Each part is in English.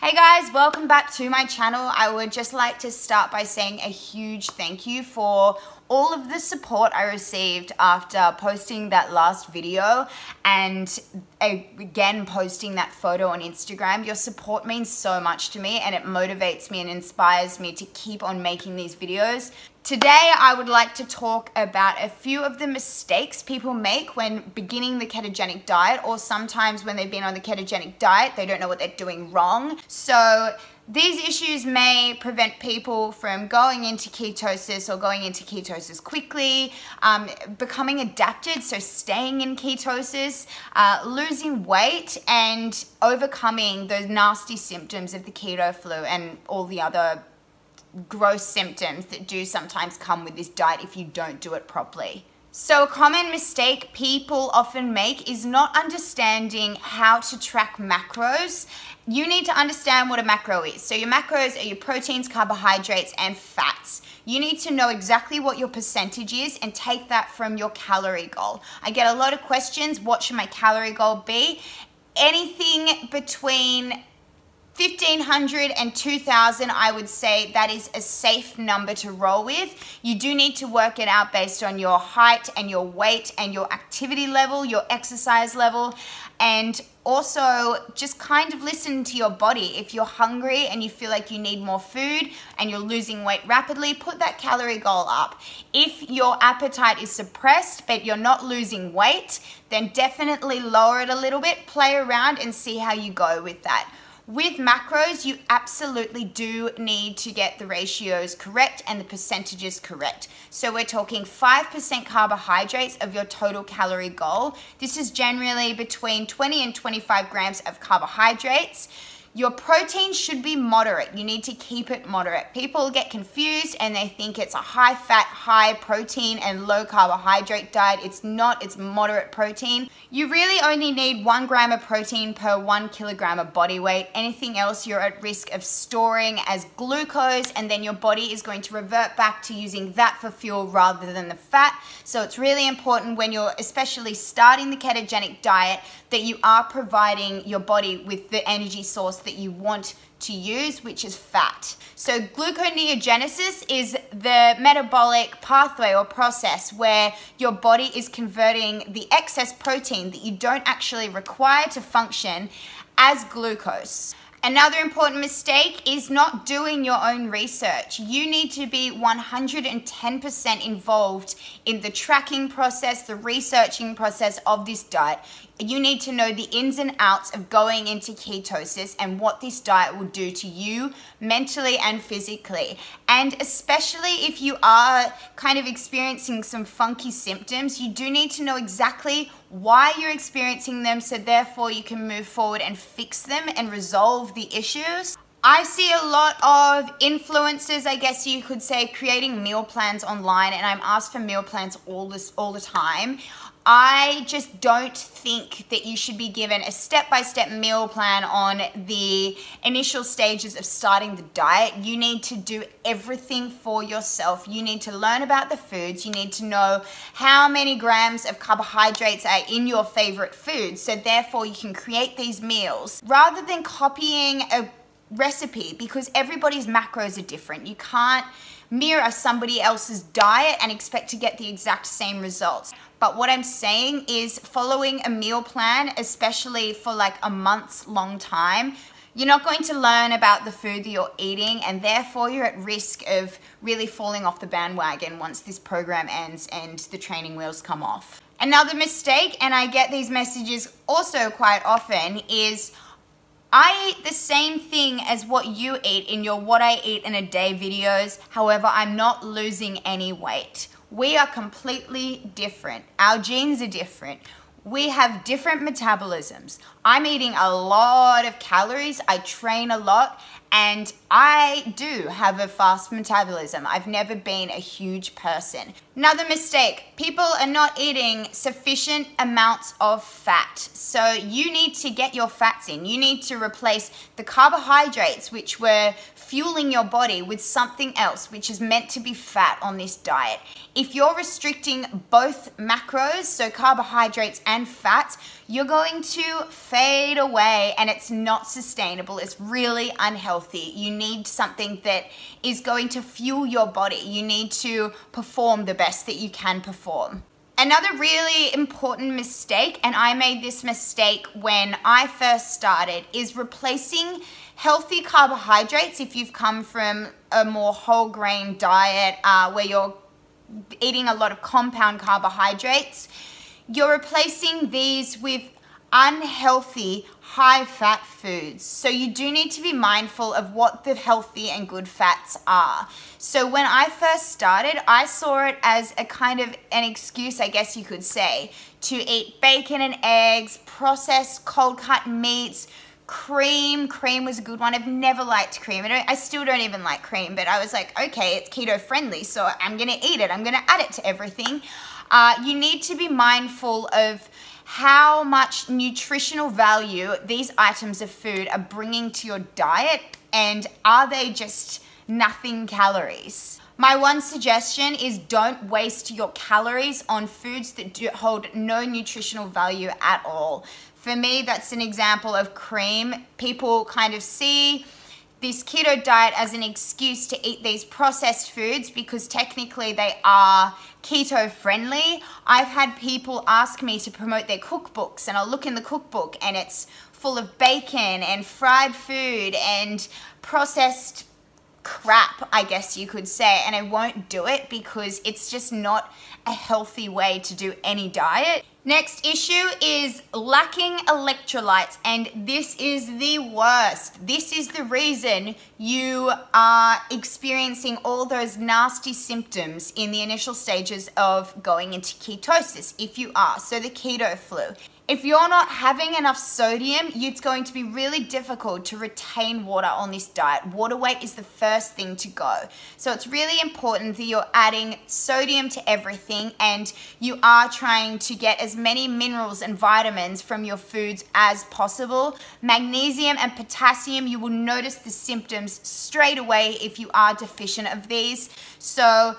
Hey guys, welcome back to my channel. I would just like to start by saying a huge thank you for all of the support I received after posting that last video and again posting that photo on Instagram. Your support means so much to me and it motivates me and inspires me to keep on making these videos. Today, I would like to talk about a few of the mistakes people make when beginning the ketogenic diet, or sometimes when they've been on the ketogenic diet, they don't know what they're doing wrong. So these issues may prevent people from going into ketosis or going into ketosis quickly, becoming adapted, so staying in ketosis, losing weight, and overcoming those nasty symptoms of the keto flu and all the other gross symptoms that do sometimes come with this diet if you don't do it properly. So a common mistake people often make is not understanding how to track macros. You need to understand what a macro is. So your macros are your proteins, carbohydrates, and fats. You need to know exactly what your percentage is and take that from your calorie goal. I get a lot of questions, what should my calorie goal be? Anything between 1,500 and 2,000, I would say that is a safe number to roll with. You do need to work it out based on your height and your weight and your activity level, your exercise level, and also just kind of listen to your body. If you're hungry and you feel like you need more food and you're losing weight rapidly, put that calorie goal up. If your appetite is suppressed but you're not losing weight, then definitely lower it a little bit, play around and see how you go with that. With macros, you absolutely do need to get the ratios correct and the percentages correct. So we're talking 5% carbohydrates of your total calorie goal. This is generally between 20 and 25 grams of carbohydrates. Your protein should be moderate. You need to keep it moderate. People get confused and they think it's a high fat, high protein and low carbohydrate diet. It's not, it's moderate protein. You really only need 1 gram of protein per 1 kilogram of body weight. Anything else you're at risk of storing as glucose, and then your body is going to revert back to using that for fuel rather than the fat. So it's really important when you're especially starting the ketogenic diet that you are providing your body with the energy source that you want to use, which is fat. So gluconeogenesis is the metabolic pathway or process where your body is converting the excess protein that you don't actually require to function as glucose. Another important mistake is not doing your own research. You need to be 110% involved in the tracking process, the researching process of this diet. You need to know the ins and outs of going into ketosis and what this diet will do to you mentally and physically. And especially if you are kind of experiencing some funky symptoms, you do need to know exactly why you're experiencing them, so therefore you can move forward and fix them and resolve the issues. I see a lot of influencers, I guess you could say, creating meal plans online, and I'm asked for meal plans all the time. I just don't think that you should be given a step-by-step meal plan on the initial stages of starting the diet. You need to do everything for yourself. You need to learn about the foods. You need to know how many grams of carbohydrates are in your favorite foods, so therefore you can create these meals rather than copying a recipe, because everybody's macros are different. You can't mirror somebody else's diet and expect to get the exact same results. But what I'm saying is, following a meal plan, especially for like a month's long time, you're not going to learn about the food that you're eating, and therefore you're at risk of really falling off the bandwagon once this program ends and the training wheels come off. Another mistake, and I get these messages also quite often, is I eat the same thing as what you eat in your What I Eat in a Day videos, however, I'm not losing any weight. We are completely different. Our genes are different. We have different metabolisms. I'm eating a lot of calories, I train a lot, and I do have a fast metabolism. I've never been a huge person. Another mistake, people are not eating sufficient amounts of fat. So you need to get your fats in. You need to replace the carbohydrates, which were fueling your body, with something else, which is meant to be fat on this diet. If you're restricting both macros, so carbohydrates and fats, you're going to fade away and it's not sustainable. It's really unhealthy. You need something that is going to fuel your body. You need to perform the best that you can perform. Another really important mistake, and I made this mistake when I first started, is replacing healthy carbohydrates. If you've come from a more whole grain diet where you're eating a lot of compound carbohydrates, you're replacing these with unhealthy, high-fat foods. So you do need to be mindful of what the healthy and good fats are. So when I first started, I saw it as a kind of an excuse, I guess you could say, to eat bacon and eggs, processed cold-cut meats, cream. Cream was a good one. I've never liked cream. I still don't even like cream, but I was like, okay, it's keto friendly, so I'm gonna eat it. I'm gonna add it to everything. You need to be mindful of how much nutritional value these items of food are bringing to your diet, and are they just nothing calories? My one suggestion is don't waste your calories on foods that hold no nutritional value at all. For me, that's an example of cream. People kind of see this keto diet as an excuse to eat these processed foods because technically they are keto friendly. I've had people ask me to promote their cookbooks, and I'll look in the cookbook and it's full of bacon and fried food and processed crap, I guess you could say, and I won't do it because it's just not a healthy way to do any diet. Next issue is lacking electrolytes, and this is the worst. This is the reason you are experiencing all those nasty symptoms in the initial stages of going into ketosis, if you are. So the keto flu. If you're not having enough sodium, it's going to be really difficult to retain water on this diet. Water weight is the first thing to go. So it's really important that you're adding sodium to everything and you are trying to get as many minerals and vitamins from your foods as possible. Magnesium and potassium, you will notice the symptoms straight away if you are deficient of these. So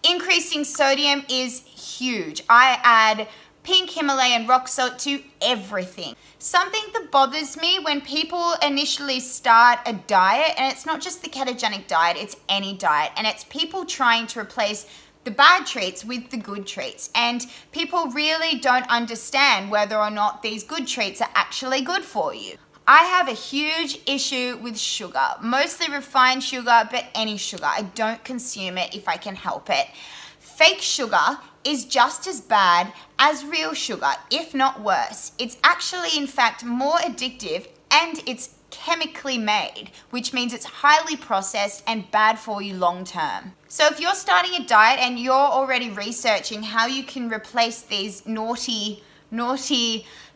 increasing sodium is huge. I add pink Himalayan rock salt to everything. Something that bothers me when people initially start a diet, and it's not just the ketogenic diet, it's any diet, and it's people trying to replace the bad treats with the good treats, and people really don't understand whether or not these good treats are actually good for you. I have a huge issue with sugar, mostly refined sugar, but any sugar. I don't consume it if I can help it. Fake sugar is just as bad as real sugar, if not worse. It's actually, in fact, more addictive, and it's chemically made, which means it's highly processed and bad for you long term. So if you're starting a diet and you're already researching how you can replace these naughty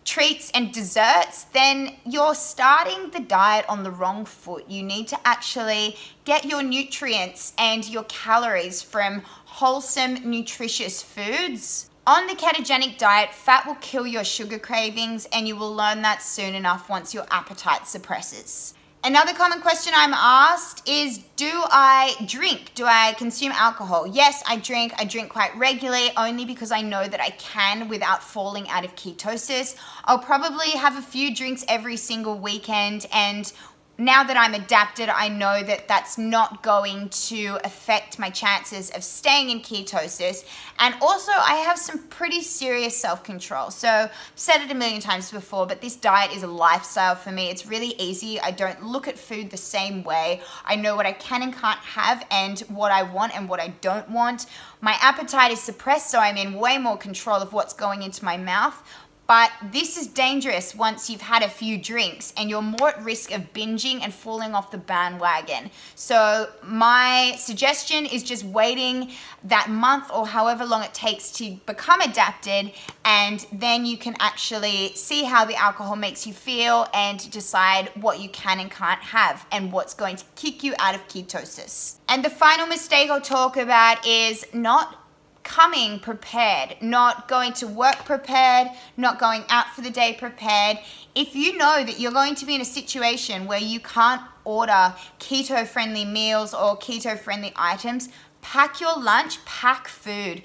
treats and desserts, then you're starting the diet on the wrong foot. You need to actually get your nutrients and your calories from wholesome, nutritious foods. On the ketogenic diet, fat will kill your sugar cravings, and you will learn that soon enough once your appetite suppresses. Another common question I'm asked is, do I drink? Do I consume alcohol? Yes, I drink. I drink quite regularly, only because I know that I can without falling out of ketosis. I'll probably have a few drinks every single weekend, and now that I'm adapted, I know that that's not going to affect my chances of staying in ketosis. And also, I have some pretty serious self-control. So I've said it a million times before, but this diet is a lifestyle for me. It's really easy. I don't look at food the same way. I know what I can and can't have, and what I want and what I don't want. My appetite is suppressed, so I'm in way more control of what's going into my mouth. But this is dangerous once you've had a few drinks, and you're more at risk of binging and falling off the bandwagon. So my suggestion is just waiting that month or however long it takes to become adapted, and then you can actually see how the alcohol makes you feel and decide what you can and can't have and what's going to kick you out of ketosis. And the final mistake I'll talk about is not coming prepared, not going to work prepared, not going out for the day prepared. If you know that you're going to be in a situation where you can't order keto-friendly meals or keto-friendly items, pack your lunch, pack food.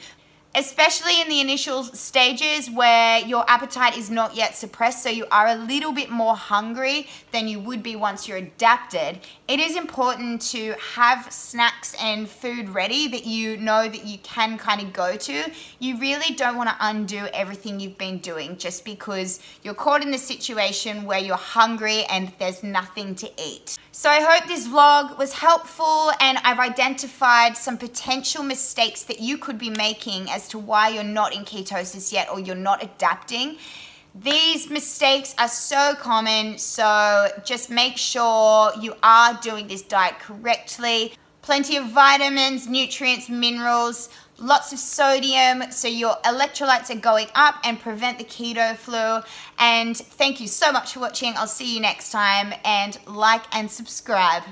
especially in the initial stages where your appetite is not yet suppressed, so you are a little bit more hungry than you would be once you're adapted. It is important to have snacks and food ready that you know that you can kind of go to. You really don't want to undo everything you've been doing just because you're caught in the situation where you're hungry and there's nothing to eat. So I hope this vlog was helpful and I've identified some potential mistakes that you could be making as to why you're not in ketosis yet or you're not adapting. These mistakes are so common, so just make sure you are doing this diet correctly. Plenty of vitamins, nutrients, minerals, lots of sodium, so your electrolytes are going up and prevent the keto flu. And thank you so much for watching. I'll see you next time, and like and subscribe.